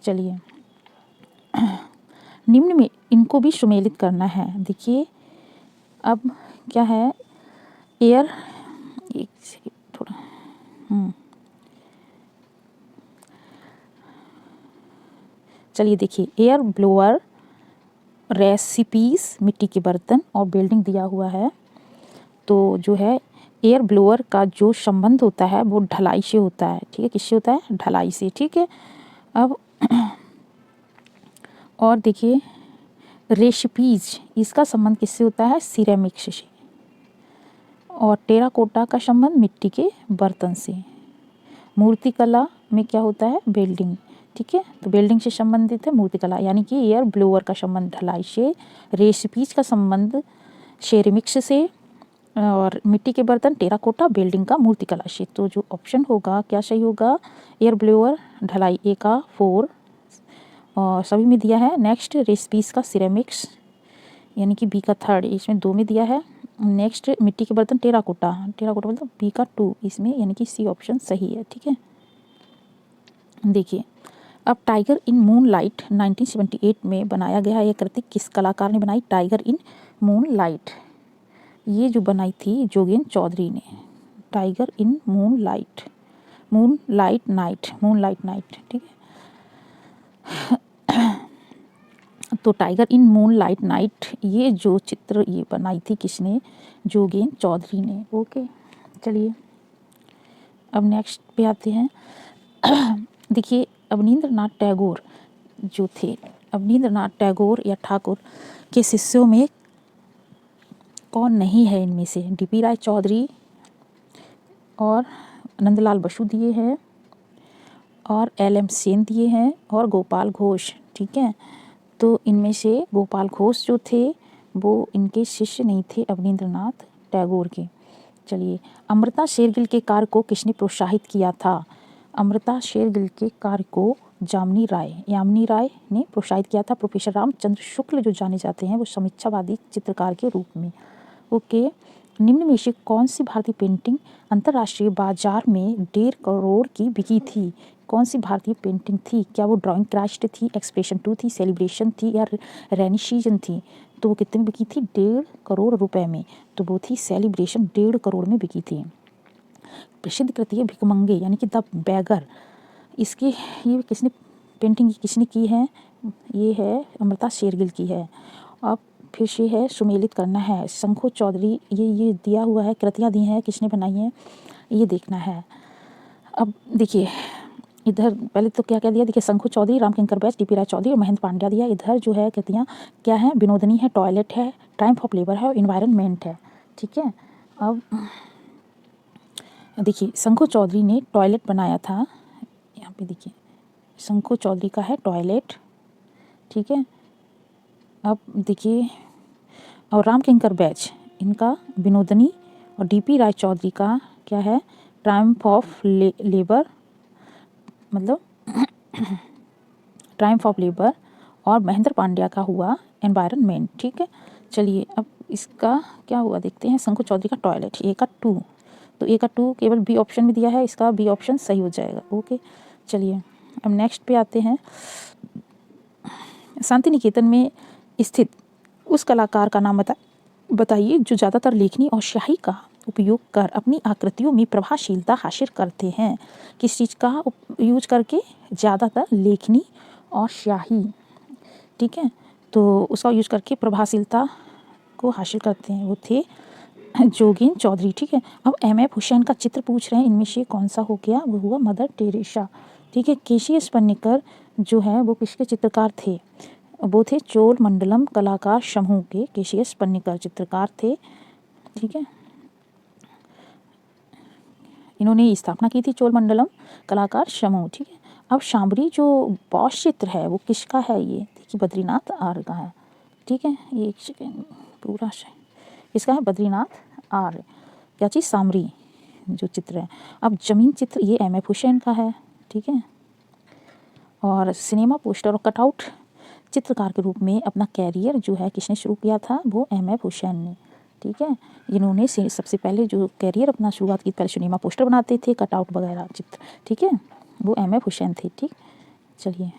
चलिए निम्न में इनको भी सुमेलित करना है। देखिए अब क्या है, एयर, एक सेकेंड थोड़ा, चलिए देखिए, एयर ब्लोअर, रेसिपीज, मिट्टी के बर्तन और बिल्डिंग दिया हुआ है। तो जो है एयर ब्लोअर का जो संबंध होता है वो ढलाई से होता है। ठीक है, किससे होता है, ढलाई से। ठीक है, अब और देखिए रेसिपीज, इसका संबंध किससे होता है, सिरेमिक्स से। और टेराकोटा का संबंध मिट्टी के बर्तन से। मूर्तिकला में क्या होता है, बिल्डिंग। ठीक है, तो बिल्डिंग से संबंधित है मूर्तिकला, यानी कि एयर ब्लोअर का संबंध ढलाई से, रेसिपीज का संबंध सेरेमिक्स से, और मिट्टी के बर्तन टेराकोटा, बिल्डिंग का मूर्तिकला से। तो जो ऑप्शन होगा क्या सही होगा, एयर ब्लोअर ढलाई, ए का 4 और सभी में दिया है। नेक्स्ट रेसिपीज का सिरेमिक्स, यानी कि बी का 3, इसमें 2 में दिया है। नेक्स्ट मिट्टी के बर्तन टेराकोटा, टेराकोटा मतलब बी का 2 इसमें, यानी कि सी ऑप्शन सही है। ठीक है, देखिए अब टाइगर इन मून लाइट 1978 में बनाया गया ये कृति किस कलाकार ने बनाई? टाइगर इन मून लाइट ये जो बनाई थी जोगेंद्र चौधरी ने। Tiger in moon light, moon light night, moon light night. ठीक है, तो tiger in moon light night ये जो चित्र ये बनाई थी किसने? जोगेंद्र चौधरी ने। ओके, चलिए अब नेक्स्ट पे आते हैं। देखिए अवनींद्रनाथ टैगोर जो थे, अवनींद्रनाथ टैगोर या ठाकुर के शिष्यों में कौन नहीं है इनमें से? डीपी राय चौधरी और नंदलाल बसु दिए हैं, और एल.एम. सेन दिए हैं, और गोपाल घोष। ठीक है, तो इनमें से गोपाल घोष जो थे वो इनके शिष्य नहीं थे अवनींद्रनाथ टैगोर के। चलिए, अमृता शेरगिल के कार्य को किसने प्रोत्साहित किया था? अमृता शेरगिल के कार्य को यामिनी राय ने प्रोत्साहित किया था। प्रोफेसर रामचंद्र शुक्ल जो जाने जाते हैं वो समीक्षावादी चित्रकार के रूप में। ओके, निम्न में से कौन सी भारतीय पेंटिंग अंतर्राष्ट्रीय बाजार में 1.5 करोड़ की बिकी थी? कौन सी भारतीय पेंटिंग थी? क्या वो ड्राइंग क्राइस्ट थी, एक्सप्रेशन 2 थी, सेलिब्रेशन थी, या रेनी सीजन थी? तो वो कितने में बिकी थी? 1.5 करोड़ रुपए में। तो वो थी सेलिब्रेशन, 1.5 करोड़ में बिकी थी। प्रसिद्ध कृति है भिकमंगे यानी कि द बैगर, इसकी ये किसने पेंटिंग किसने की है? ये है अमृता शेरगिल की है। अब फिर से है सुमेलित करना है। शंखो चौधरी ये दिया हुआ है, कृतियाँ दी हैं, किसने बनाई हैं ये देखना है। अब देखिए इधर पहले तो क्या क्या दिया, देखिए शंखो चौधरी, रामकिंकर बैस, डीपी राय चौधरी और महेंद्र पांड्या दिया। इधर जो है कृतियाँ क्या है? विनोदनी है, टॉयलेट है, ट्रायम्फ ऑफ लेबर है और इन्वायरमेंट है। ठीक है, अब देखिए शंखो चौधरी ने टॉयलेट बनाया था, यहाँ पे देखिए शंखो चौधरी का है टॉयलेट। ठीक है, अब देखिए और रामकिंकर बैच इनका विनोदनी, और डीपी राय चौधरी का क्या है? ट्रायम्फ ऑफ लेबर, मतलब ट्रायम्फ ऑफ लेबर, और महेंद्र पांड्या का हुआ एनवायरनमेंट। ठीक है, चलिए अब इसका क्या हुआ देखते हैं। शंखो चौधरी का टॉयलेट, ए का 2, तो ए का 2 केवल बी ऑप्शन में दिया है, इसका बी ऑप्शन सही हो जाएगा। ओके, चलिए अब नेक्स्ट पे आते हैं। शांति निकेतन में स्थित उस कलाकार का नाम बताइए जो ज़्यादातर लेखनी और स्याही का उपयोग कर अपनी आकृतियों में प्रभावशीलता हासिल करते हैं। किस चीज़ का यूज करके? ज़्यादातर लेखनी और स्याही। ठीक है, तो उसका यूज करके प्रभावशीलता को हासिल करते हैं, वो थे जोगेंद्र चौधरी। ठीक है, अब एम.एफ. हुसैन का चित्र पूछ रहे हैं, इनमें से कौन सा हो गया? वो हुआ मदर टेरेसा। ठीक है, केसीएस पन्नेकर जो है वो किसके चित्रकार थे? वो थे चोल मंडलम कलाकार समूह के केसीएस पन्नेकर चित्रकार थे। ठीक है, इन्होंने स्थापना की थी चोल मंडलम कलाकार समूह। ठीक है, अब शांभरी जो बॉस चित्र है वो किसका है? ये देखिए बद्रीनाथ आर्य का है। ठीक है, ये एक सेकेंड पूरा से इसका है बद्रीनाथ आर्य। क्या चीज़? शांभरी जो चित्र है। अब जमीन चित्र ये एम.एफ. हुसैन का है। ठीक है, और सिनेमा पोस्टर और कटआउट चित्रकार के रूप में अपना कैरियर जो है किसने शुरू किया था? वो एम.एफ. हुसैन ने। ठीक है, इन्होंने सबसे पहले जो कैरियर अपना शुरुआत की, पहले सिनेमा पोस्टर बनाते थे, कटआउट वगैरह चित्र। ठीक है, वो एम.एफ. हुसैन थे। ठीक, चलिए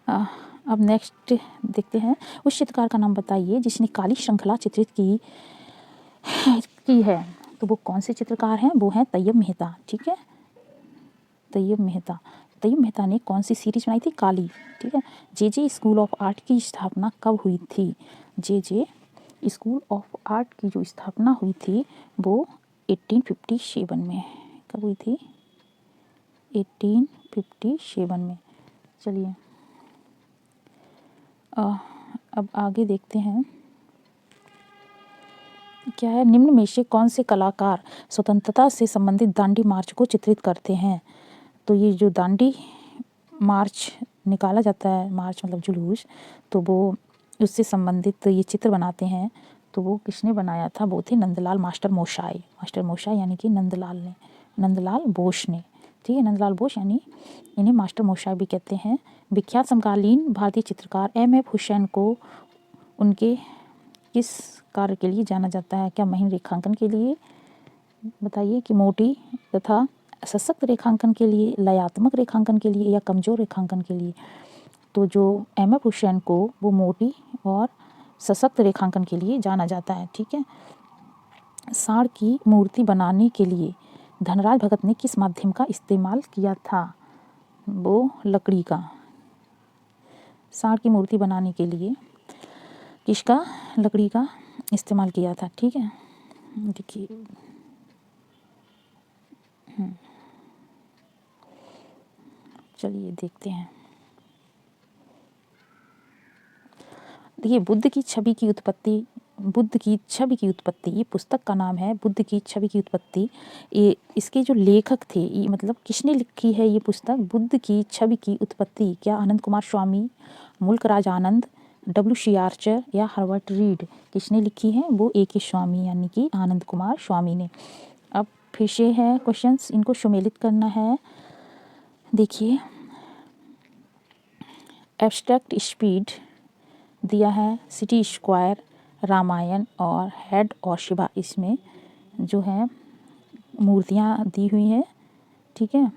अब नेक्स्ट देखते हैं। उस चित्रकार का नाम बताइए जिसने काली श्रृंखला चित्रित की है। तो वो कौन से चित्रकार हैं? वो हैं तैयब मेहता। ठीक है, तैयब मेहता ने कौन सी सीरीज बनाई थी? काली। ठीक है, जे स्कूल ऑफ आर्ट की स्थापना कब हुई थी? जे स्कूल ऑफ आर्ट की जो स्थापना हुई थी वो 1857 में। कब हुई थी? 1857 में। चलिए अब आगे देखते हैं क्या है। निम्न में से कौन से कलाकार स्वतंत्रता से संबंधित दांडी मार्च को चित्रित करते हैं? तो ये जो दांडी मार्च निकाला जाता है, मार्च मतलब जुलूस, तो वो उससे संबंधित ये चित्र बनाते हैं। तो वो किसने बनाया था? वो थे नंदलाल मास्टर मोशाय यानी कि नंदलाल बोस ने। ठीक है, नंदलाल बोस यानी इन्हें मास्टर मोशाय भी कहते हैं। विख्यात समकालीन भारतीय चित्रकार एम.एफ. हुसैन को उनके किस कार्य के लिए जाना जाता है? क्या महीन रेखांकन के लिए, बताइए, कि मोटी तथा सशक्त रेखांकन के लिए, लयात्मक रेखांकन के लिए, या कमजोर रेखांकन के लिए? तो जो एम.एफ. हुसैन को वो मोटी और सशक्त रेखांकन के लिए जाना जाता है। ठीक है। सांड की मूर्ति बनाने के लिए धनराज भगत ने किस माध्यम का इस्तेमाल किया था? वो लकड़ी का। सांड की मूर्ति बनाने के लिए किसका, लकड़ी का इस्तेमाल किया था। ठीक है। देखिए, चलिए देखते हैं। देखिए, बुद्ध की छवि की उत्पत्ति, बुद्ध की छवि की उत्पत्ति, ये पुस्तक का नाम है बुद्ध की छवि की उत्पत्ति। ये इसके जो लेखक थे, ये मतलब किसने लिखी है ये पुस्तक, बुद्ध की छवि की उत्पत्ति? क्या आनंद कुमार स्वामी, मुल्कराज आनंद, W.C. आर्चर या हर्बर्ट रीड? किसने लिखी है? वो A.K. स्वामी यानी कि आनंद कुमार स्वामी ने। अब फिर से है क्वेश्चंस, इनको सुमेलित करना है। देखिए, एब्स्ट्रैक्ट स्पीड दिया है, सिटी स्क्वायर, रामायण और हेड और शिवा, इसमें जो है मूर्तियाँ दी हुई हैं। ठीक है,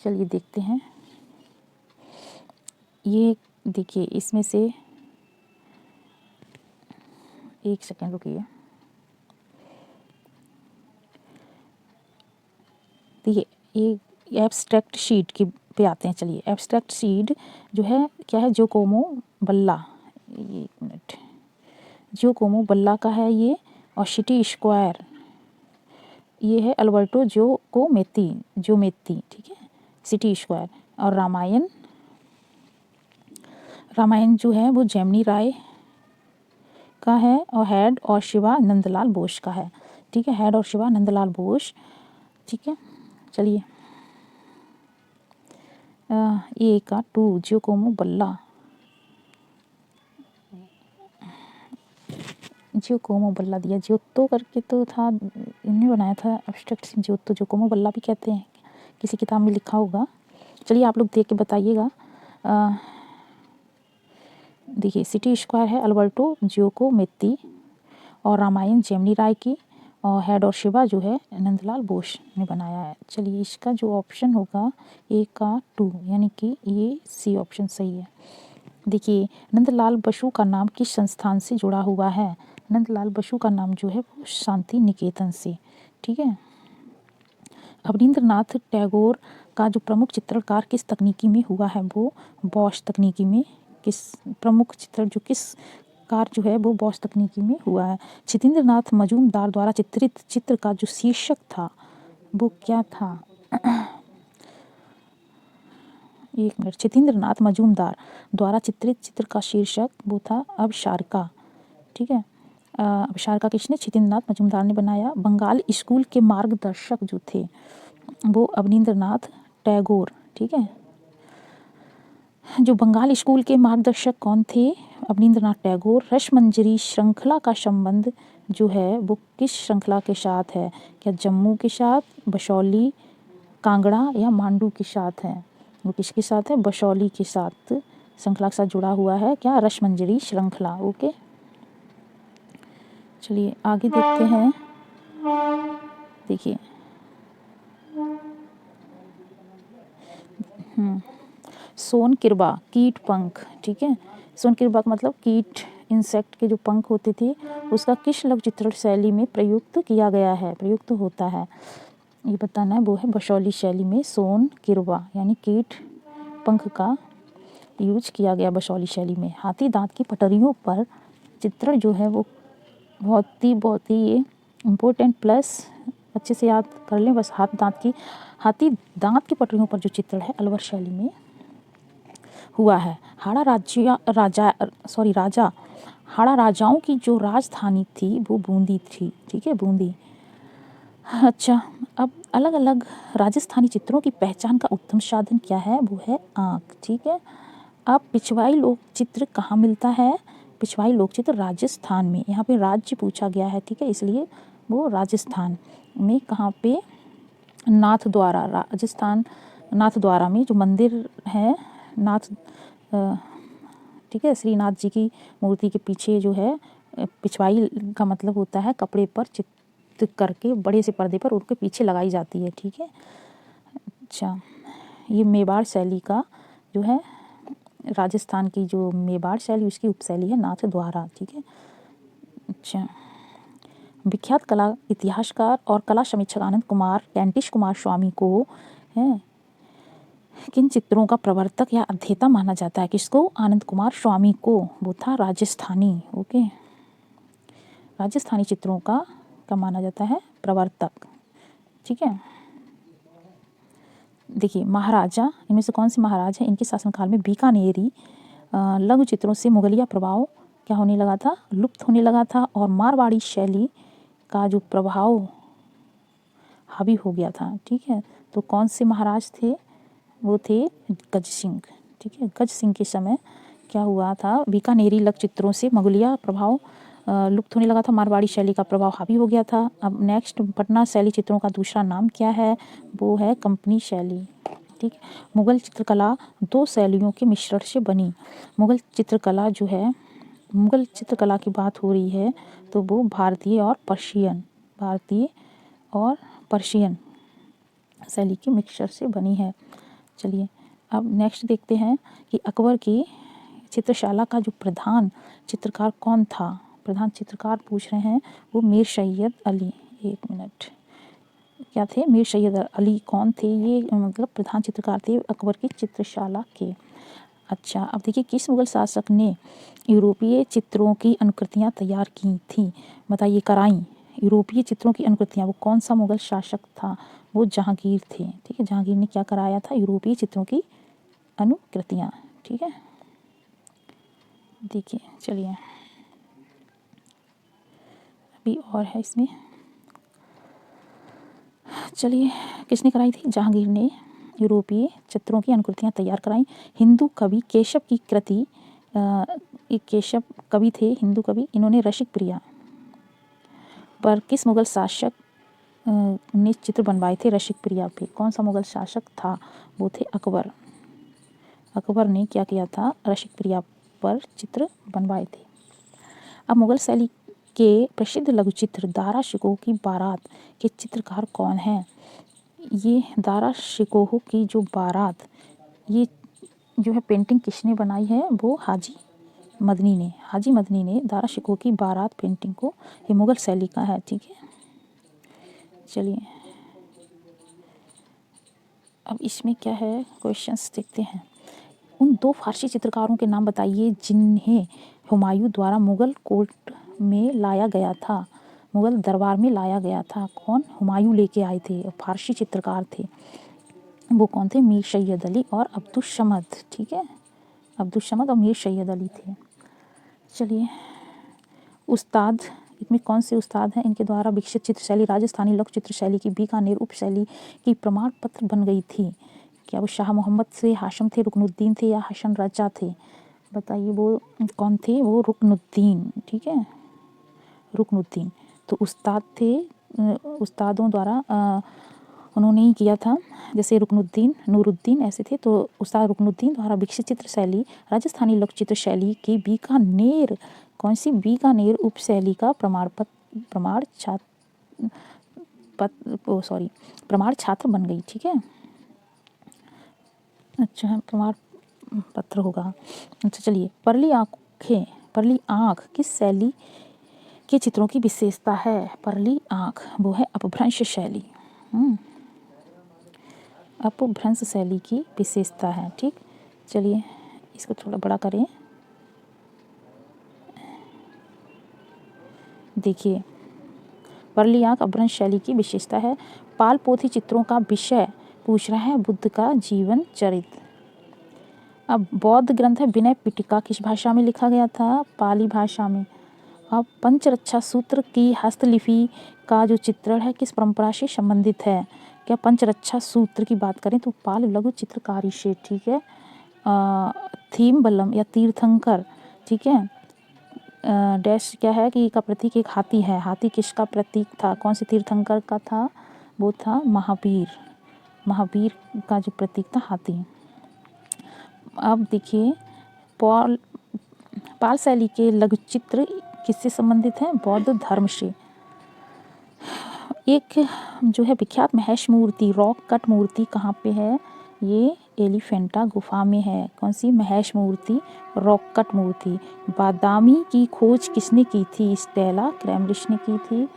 चलिए देखते हैं। ये देखिए, इसमें से एक सेकंड रुकिए। देखिए, ये एब्स्ट्रैक्ट शीट की पे आते हैं। चलिए, एब्स्ट्रैक्ट शीट जो है क्या है, जोकोमो बल्ला, एक मिनट, जोकोमो बल्ला का है ये। और सिटी स्क्वायर ये है अल्बर्टो जोमेती। ठीक है, सिटी स्क्वायर। और रामायण जो है वो जेमिनी राय का है। और हेड और शिवा नंदलाल बोस का है। ठीक है, हेड और शिवा नंदलाल बोस। ठीक है, चलिए, ए का 2 जियोकोमो बल्ला, जियोकोमो बल्ला दिया। जियोत्तो करके तो था, इन्होंने बनाया था एब्स्ट्रैक्ट जियोत्तो, जियोकोमो बल्ला भी कहते हैं, किसी किताब में लिखा होगा। चलिए, आप लोग देख के बताइएगा। देखिए, सिटी स्क्वायर है अल्बर्टो जियोकोमेत्ती, और रामायण जेमिनी राय की, और हेड और शिवा जो है नंदलाल बोस ने बनाया है। चलिए, इसका जो ऑप्शन होगा ए का 2 यानी कि ये सी ऑप्शन सही है। देखिए, नंदलाल बसु का नाम किस संस्थान से जुड़ा हुआ है? नंदलाल बसु का नाम जो है वो शांति निकेतन से। ठीक है। अवनींद्रनाथ टैगोर का जो प्रमुख चित्रकार किस तकनीकी में हुआ है? वो बॉश तकनीकी में। किस प्रमुख चित्र जो किस कार जो है वो बॉश तकनीकी में हुआ है। छितेंद्रनाथ मजूमदार द्वारा चित्रित चित्र का जो शीर्षक था वो क्या था? एक मिनट, छितेंद्रनाथ मजूमदार द्वारा चित्रित चित्र का शीर्षक वो था अवसारका। ठीक है, अवसारका किसने? छितेंद्रनाथ मजूमदार ने बनाया। बंगाल स्कूल के मार्गदर्शक जो थे वो अवनींद्रनाथ टैगोर। ठीक है, जो बंगाल स्कूल के मार्गदर्शक कौन थे? अवनींद्रनाथ टैगोर। रसमंजरी श्रृंखला का संबंध जो है वो किस श्रृंखला के साथ है? क्या जम्मू के साथ, बसौली, कांगड़ा या मांडू के साथ है? वो किसके साथ है? बसौली के साथ श्रृंखला के साथ जुड़ा हुआ है। क्या? रसमंजरी श्रृंखला। ओके, चलिए आगे देखते हैं। देखिए, सोनकिरबा कीट पंख। ठीक है, सोनकिरबा का मतलब कीट, इंसेक्ट के जो पंख होते थे उसका किस लघु चित्रण शैली में प्रयुक्त किया गया है, प्रयुक्त होता है, ये बताना है। वो है बसौली शैली में सोनकिरबा यानी कीट पंख का यूज किया गया बसौली शैली में। हाथी दांत की पटरियों पर चित्रण जो है वो बहुत ही ये इम्पोर्टेंट, प्लस अच्छे से याद कर लें बस। हाथी दांत की पटरियों पर जो चित्रण है अलवर शैली में हुआ है। राजा हाड़ा राजाओं की जो राजधानी थी वो बूंदी थी। ठीक है, बूंदी। अच्छा, अब अलग अलग राजस्थानी चित्रों की पहचान का उत्तम साधन क्या है? वो है आँख। ठीक है, अब पिछवाई लोक चित्र कहाँ मिलता है? पिछवाई लोक चित्र राजस्थान में। यहाँ पे राज्य पूछा गया है। ठीक है, इसलिए वो राजस्थान में कहाँ पे? नाथद्वारा, राजस्थान नाथद्वारा में जो मंदिर है ठीक है। श्रीनाथ जी की मूर्ति के पीछे जो है पिछवाई का मतलब होता है कपड़े पर चित्र करके बड़े से पर्दे पर उनके पीछे लगाई जाती है, ठीक है। अच्छा, ये मेवाड़ शैली का जो है राजस्थान की जो मेवाड़ शैली उसकी उपशैली है नाथ द्वारा, ठीक है। अच्छा, विख्यात कला इतिहासकार और कला समीक्षक आनंद कुमार कैंटिश कुमार स्वामी को है किन चित्रों का प्रवर्तक या अध्येता माना जाता है? किसको? आनंद कुमार स्वामी को। वो था राजस्थानी, ओके, राजस्थानी चित्रों का क्या माना जाता है? प्रवर्तक, ठीक है। देखिए महाराजा, इनमें से कौन से महाराज हैं? इनके शासनकाल में बीकानेरी लघु चित्रों से मुगलिया प्रभाव क्या होने लगा था? लुप्त होने लगा था और मारवाड़ी शैली का जो प्रभाव हावी हो गया था, ठीक है। तो कौन से महाराज थे? वो थे गज सिंह, ठीक है। गज सिंह के समय क्या हुआ था? बीकानेरी लघु चित्रों से मुगलिया प्रभाव लुप्त होने लगा था, मारवाड़ी शैली का प्रभाव हावी हो गया था। अब नेक्स्ट, पटना शैली चित्रों का दूसरा नाम क्या है? वो है कंपनी शैली, ठीक है। मुगल चित्रकला दो शैलियों के मिश्रण से बनी। मुगल चित्रकला जो है, मुगल चित्रकला की बात हो रही है तो वो भारतीय और पर्शियन शैली के मिक्सचर से बनी है। चलिए अब नेक्स्ट देखते हैं कि अकबर की चित्रशाला का जो प्रधान चित्रकार कौन था? प्रधान चित्रकार पूछ रहे हैं, वो मीर सैयद अली। एक मिनट, क्या थे? मीर सैयद अली कौन थे? ये मतलब प्रधान चित्रकार थे अकबर की चित्रशाला के। अच्छा, अब देखिए किस मुगल शासक ने यूरोपीय चित्रों की अनुकृतियाँ तैयार की थी? बताइए, कराई यूरोपीय चित्रों की अनुकृतियाँ। वो कौन सा मुगल शासक था? वो जहांगीर थे, ठीक है। जहांगीर ने क्या कराया था? यूरोपीय चित्रों की अनुकृतियाँ, ठीक है। देखिए चलिए अभी और है इसमें। चलिए, किसने कराई थी? जहांगीर ने यूरोपीय चित्रों की अनुकृतियाँ तैयार कराई। हिंदू कवि केशव की कृति, एक केशव कवि थे, हिंदू कवि, इन्होंने रसिक प्रिया पर किस मुगल शासक ने चित्र बनवाए थे? रसिक प्रिया पे कौन सा मुगल शासक था? वो थे अकबर। अकबर ने क्या किया था? रसिक प्रिया पर चित्र बनवाए थे। अब मुगल शैली के प्रसिद्ध लघु चित्र दारा शिकोह की बारात के चित्रकार कौन हैं? ये दारा शिकोह की जो बारात, ये जो है पेंटिंग किसने बनाई है? वो हाजी मदनी ने दारा शिकोह की बारात पेंटिंग को, ये मुगल शैली का है, ठीक है। चलिए अब इसमें क्या है, क्वेश्चंस देखते हैं। उन दो फारसी चित्रकारों के नाम बताइए जिन्हें हुमायूं द्वारा मुगल कोर्ट में लाया गया था, मुगल दरबार में लाया गया था। कौन? हुमायूं लेके आए थे, फारसी चित्रकार थे। वो कौन थे? मीर सैयद अली और अब्दुल समद, ठीक है। अब्दुल समद और मीर सैयद अली थे। चलिए, उस्ताद, इसमें कौन से उस्ताद हैं? इनके द्वारा विकसित चित्रशैली राजस्थानी लोक चित्रशैली की बीकानेर उपशैली की प्रमाण पत्र बन गई थी। क्या वो शाह मोहम्मद से हाशम थे, रुकनुद्दीन थे या हसन रजा थे? बताइए वो कौन थे? वो रुकनुद्दीन, ठीक है, रुकनुद्दीन। तो उस्ताद थे, उस्तादों द्वारा उन्होंने ही किया था, जैसे रुकनुद्दीन, नूरुद्दीन ऐसे थे। तो उस्ताद रुकनुद्दीन द्वारा विकसित चित्रशैली राजस्थानी लोक चित्रशैली की बीकानेर, कौन सी? बीकानेर उपशैली का प्रमाण छात्र बन गई, ठीक है। अच्छा, प्रमाण पत्र होगा। अच्छा चलिए, परली आँख किस शैली के चित्रों की विशेषता है? परली आँख वो है अपभ्रंश शैली, अपभ्रंश शैली की विशेषता है, ठीक। चलिए इसको थोड़ा बड़ा करें। देखिए, परली आँख अपभ्रंश शैली की विशेषता है। पाल पोथी चित्रों का विषय पूछ रहा है बुद्ध का जीवन चरित्र। अब बौद्ध ग्रंथ है विनय पिटका किस भाषा में लिखा गया था? पाली भाषा में। अब पंचरक्षा सूत्र की हस्तलिपि का जो चित्रण है किस परंपरा से संबंधित है? क्या पंचरक्षा सूत्र की बात करें तो पाल लघु चित्रकारी से, ठीक है। थीम बल्लम या तीर्थंकर, ठीक है। डैश क्या है कि का प्रतीक एक हाथी है। हाथी किसका प्रतीक था? कौन से तीर्थंकर का था? वो था महावीर का जो प्रतीक था हाथी। अब देखिए, पाल शैली के लघु चित्र किससे संबंधित हैं? बौद्ध धर्म से। एक जो है विख्यात महेश मूर्ति रॉक कट मूर्ति कहाँ पे है? ये एलिफेंटा गुफा में है। कौन सी? महेश मूर्ति रॉक कट मूर्ति। बादामी की खोज किसने की थी? स्टेला क्रैमरिश ने की थी।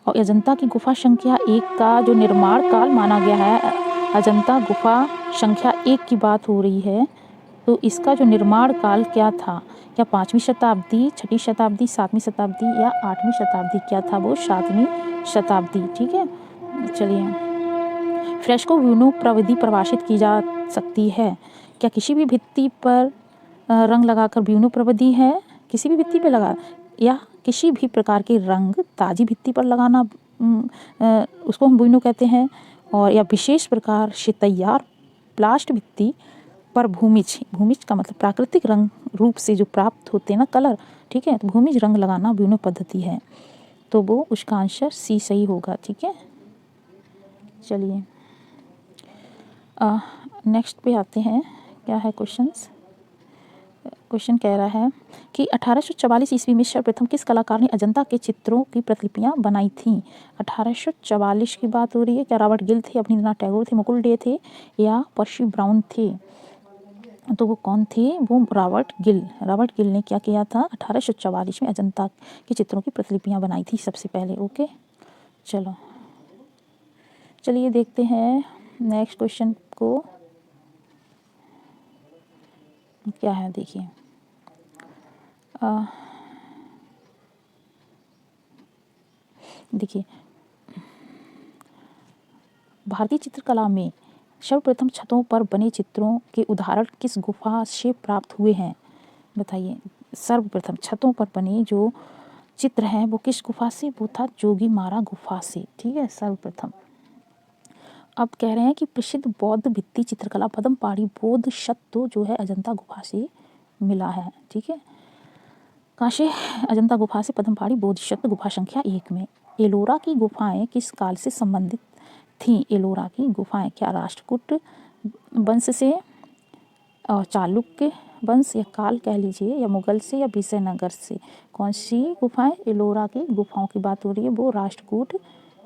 और अजंता की गुफा संख्या 1 का जो निर्माण काल माना गया है, अजंता गुफा संख्या 1 की बात हो रही है, तो इसका जो निर्माण काल क्या था? क्या 5वीं शताब्दी, 6वीं शताब्दी, 7वीं शताब्दी या 8वीं शताब्दी? क्या था वो? 7वीं शताब्दी। ठीक है, चलिए। फ्रेस्को व्यूनो प्रविधि परिभाषित की जा सकती है। क्या किसी भी भित्ति पर रंग लगाकर व्यूनो प्रविधि है? किसी भी भित्ति पर लगा, या किसी भी प्रकार के रंग ताजी भित्ति पर लगाना, उसको हम व्यूनो कहते हैं। और या विशेष प्रकार से तैयार प्लास्ट भित्ति पर भूमिज का मतलब प्राकृतिक रंग रूप से जो प्राप्त होते हैं ना कलर, ठीक है, तो भूमिज रंग लगाना व्यूनो पद्धति है। तो वो उसका आंसर सी सही होगा। ठीक है, चलिए नेक्स्ट पे आते हैं। क्या है क्वेश्चंस? क्वेश्चन कह रहा है कि 1844 ईस्वी में सर्वप्रथम किस कलाकार ने अजंता के चित्रों की प्रतिलिपियां बनाई थीं? 1844 की बात हो रही है। क्या रॉबर्ट गिल थे, अवनींद्रनाथ टैगोर थे, मुकुल डे थे या पर्सी ब्राउन थे? तो वो कौन थे? वो रॉबर्ट गिल ने क्या किया था? 1844 में अजंता के चित्रों की प्रतिलिपियां बनाई थी सबसे पहले। ओके, चलिए देखते हैं नेक्स्ट क्वेश्चन को। क्या है देखिए, भारतीय चित्रकला में सर्वप्रथम छतों पर बने चित्रों के उदाहरण किस गुफा से प्राप्त हुए हैं? बताइए। सर्वप्रथम छतों पर बने जो चित्र हैं वो किस गुफा से? वो था जोगीमारा गुफा से। ठीक है, सर्वप्रथम। अब कह रहे हैं कि प्रसिद्ध बौद्ध भित्ति चित्रकला पद्मपाड़ी बौद्ध शत जो है अजंता गुफा से मिला है। ठीक है, कहाँ से? अजंता गुफा से पद्मपाड़ी बौद्ध शत गुफा संख्या 1 में। एलोरा की गुफाएं किस काल से संबंधित थीं? एलोरा की गुफाएं क्या राष्ट्रकूट वंश से, और चालुक्य वंश या काल कह लीजिए, या मुगल से या विजयनगर से? कौन सी गुफाएं? एलोरा की गुफाओं की बात हो रही है, वो राष्ट्रकूट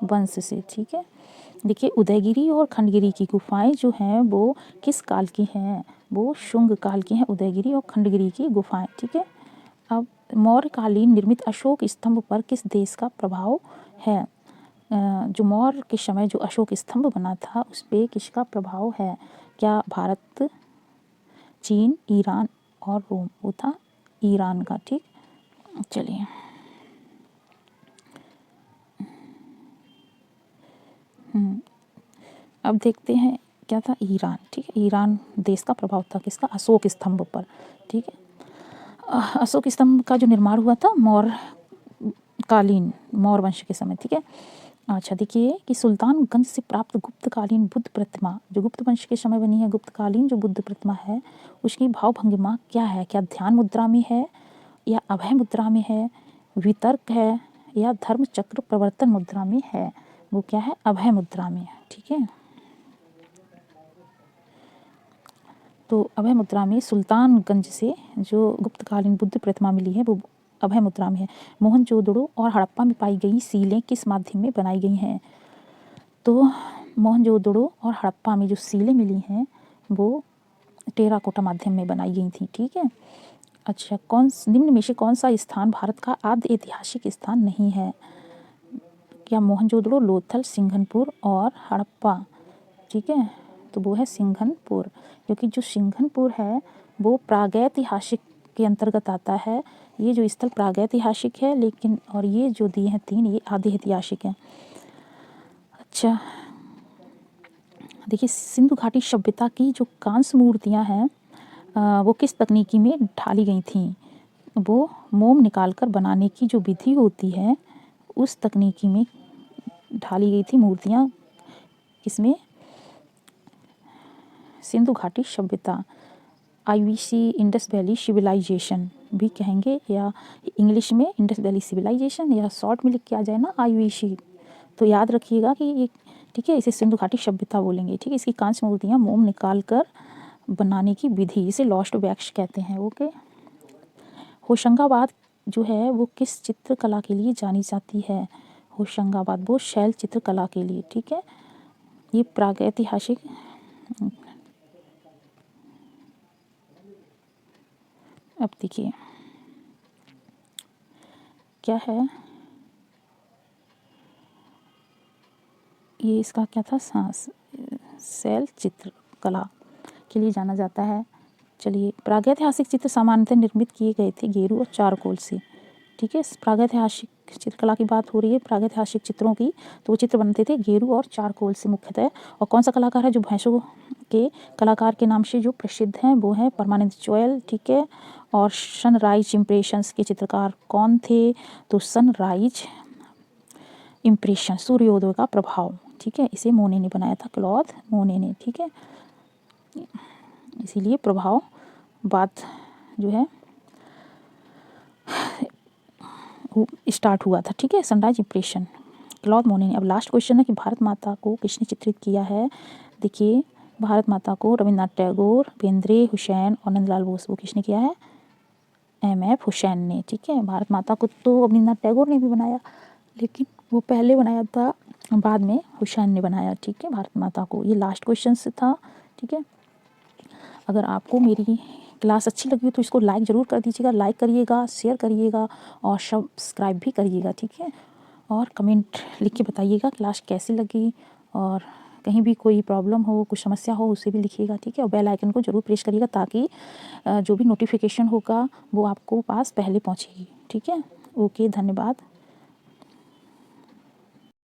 वंश से। ठीक है, देखिए उदयगिरी और खंडगिरी की गुफाएं जो हैं वो किस काल की हैं? वो शुंग काल की हैं, उदयगिरी और खंडगिरी की गुफाएं। ठीक है, अब मौर्यकालीन निर्मित अशोक स्तंभ पर किस देश का प्रभाव है? जो मौर्य के समय जो अशोक स्तंभ बना था उस पर किसका प्रभाव है? क्या भारत, चीन, ईरान और रोम? वो था ईरान का। ठीक, चलिए अब देखते हैं क्या था? ईरान। ठीक है, ईरान देश का प्रभाव था किसका? अशोक स्तंभ पर। ठीक है, अशोक स्तंभ का जो निर्माण हुआ था मौर्य वंश के समय। ठीक है, अच्छा देखिए कि सुल्तानगंज से प्राप्त गुप्तकालीन बुद्ध प्रतिमा जो गुप्त वंश के समय बनी है, गुप्तकालीन जो बुद्ध प्रतिमा है उसकी भाव भंगिमा क्या है? क्या ध्यान मुद्रा में है या अभय मुद्रा में है, वितर्क है या धर्म चक्र प्रवर्तन मुद्रा में है? वो क्या है? अभय मुद्रा में। ठीक है, तो अभय मुद्रा में सुल्तानगंज से जो गुप्तकालीन बुद्ध प्रतिमा मिली है वो अभय मुद्रा में है। मोहनजोदड़ो और हड़प्पा में पाई गई सीलें किस माध्यम में बनाई गई हैं? तो मोहनजोदड़ो और हड़प्पा में जो सीलें मिली हैं वो टेराकोटा माध्यम में बनाई गई थी। ठीक है, अच्छा निम्न में से कौन सा स्थान भारत का आद्य ऐतिहासिक स्थान नहीं है? क्या मोहनजोदड़ो, लोथल, सिंघनपुर और हड़प्पा? ठीक है, तो वो है सिंघनपुर, क्योंकि जो सिंघनपुर है वो प्रागैतिहासिक के अंतर्गत आता है। ये जो स्थल प्रागैतिहासिक है, लेकिन और ये जो दिए हैं 3 ये आदि ऐतिहासिक हैं। अच्छा देखिए, सिंधु घाटी सभ्यता की जो कांस्य मूर्तियाँ हैं वो किस तकनीकी में ढाली गई थीं? वो मोम निकालकर बनाने की जो विधि होती है उस तकनीकी में ढाली गई थी मूर्तियाँ। किसमें? सिंधु घाटी सभ्यता, IVC इंडस वैली सिविलाइजेशन भी कहेंगे, या इंग्लिश में इंडस वैली सिविलाइजेशन, या शॉर्ट में लिख के आ जाए ना IVC, तो याद रखिएगा कि ये, ठीक है, इसे सिंधु घाटी सभ्यता बोलेंगे। ठीक है, इसकी कांस्य मूर्तियाँ मोम निकाल कर बनाने की विधि, इसे लॉस्ट वैक्स कहते हैं। ओके, होशंगाबाद जो है वो किस चित्रकला के लिए जानी जाती है? होशंगाबाद वो शैल चित्रकला के लिए, ठीक है। ये प्रागैतिहासिक, अब देखिए क्या है, ये इसका क्या था, सांस शैल चित्रकला के लिए जाना जाता है। चलिए, प्रागैतिहासिक चित्र सामान्यतः निर्मित किए गए थे गेरू और चारकोल से, ठीक है। प्रागैतिहासिक चित्रकला की बात हो रही है, प्रागैतिहासिक चित्रों की, तो वो चित्र बनते थे गेरू और चारकोल से मुख्यतः। और कौन सा कलाकार है जो भैंसों के कलाकार के नाम से जो प्रसिद्ध हैं, वो हैं परमानंद चोयल, ठीक है। और सनराइज इम्प्रेशंस के चित्रकार कौन थे? तो सनराइज इम्प्रेशन, सूर्योदय का प्रभाव, ठीक है। इसे मोने ने बनाया था, क्लॉद मोने ने, ठीक है। इसीलिए प्रभाव बात जो है स्टार्ट हुआ था, ठीक है। सनराइज इम्प्रेशन, क्लॉद मोने ने। अब लास्ट क्वेश्चन है कि भारत माता को किसने चित्रित किया है? देखिए, भारत माता को रविन्द्रनाथ टैगोर, बेंद्रे, हुसैन और नंदलाल बोस, वो किसने किया है? M.F. हुसैन ने, ठीक है। भारत माता को तो रविन्द्रनाथ टैगोर ने भी बनाया, लेकिन वो पहले बनाया था, बाद में हुसैन ने बनाया, ठीक है, भारत माता को। ये लास्ट क्वेश्चन था, ठीक है। अगर आपको मेरी क्लास अच्छी लगी हो तो इसको लाइक ज़रूर कर दीजिएगा, लाइक करिएगा, शेयर करिएगा और सब्सक्राइब भी करिएगा, ठीक है। और कमेंट लिख के बताइएगा क्लास कैसी लगी, और कहीं भी कोई प्रॉब्लम हो, कुछ समस्या हो, उसे भी लिखिएगा, ठीक है। और बेल आइकन को ज़रूर प्रेस करिएगा ताकि जो भी नोटिफिकेशन होगा वो आपको पास पहले पहुँचेगी, ठीक है। ओके, धन्यवाद।